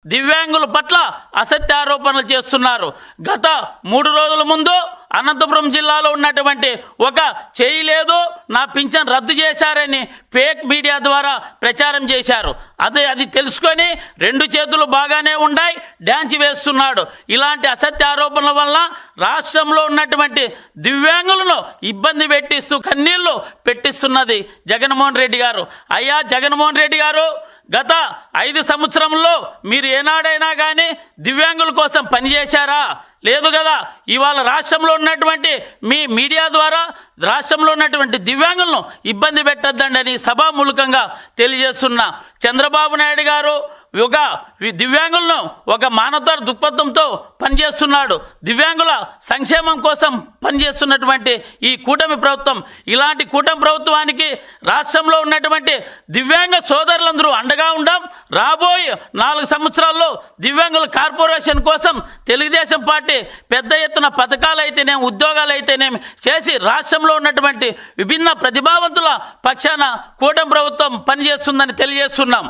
దివ్యాంగుల పట్ల అసత్య ఆరోపణలు చేస్తున్నారు. గత 3 రోజుల ముందు అనంతపురం జిల్లాలో ఉన్నటువంటి ఒక చేయలేదు నా పింఛన్ రద్దు చేశారని ఫేక్ మీడియా ద్వారా ప్రచారం చేశారు. అది తెలుసుకొని 2 చేతులు బాగానే ఉన్నాయి డ్యాన్స్ వేస్తున్నాడు. ఇలాంటి అసత్య ఆరోపణల వల్ల రాష్ట్రంలో ఉన్నటువంటి దివ్యాంగులను ఇబ్బంది పెట్టిస్తూ కన్నీళ్లు పెట్టిస్తున్నది జగన్మోహన్ రెడ్డి గారు. అయ్యా జగన్మోహన్ రెడ్డి గారు, గత 5 సంవత్సరంలో మీరు ఏనాడైనా కానీ దివ్యాంగుల కోసం పనిచేశారా? లేదు కదా. ఇవాళ రాష్ట్రంలో ఉన్నటువంటి మీ మీడియా ద్వారా రాష్ట్రంలో ఉన్నటువంటి దివ్యాంగులను ఇబ్బంది పెట్టొద్దండి అని సభామూలకంగా తెలియజేస్తున్నా. చంద్రబాబు నాయుడు గారు ఒక దివ్యాంగులను ఒక మానవతా దృక్పథంతో పనిచేస్తున్నాడు. దివ్యాంగుల సంక్షేమం కోసం పనిచేస్తున్నటువంటి ఈ కూటమి ప్రభుత్వం, ఇలాంటి కూటమి ప్రభుత్వానికి రాష్ట్రంలో ఉన్నటువంటి దివ్యాంగ సోదరులందరూ అండగా ఉండాం. రాబోయే 4 సంవత్సరాల్లో దివ్యాంగుల కార్పొరేషన్ కోసం తెలుగుదేశం పార్టీ పెద్ద ఎత్తున పథకాలు అయితేనేమి ఉద్యోగాలు అయితేనేమి చేసి రాష్ట్రంలో ఉన్నటువంటి విభిన్న ప్రతిభావంతుల పక్షాన కూటమి ప్రభుత్వం పనిచేస్తుందని తెలియజేస్తున్నాం.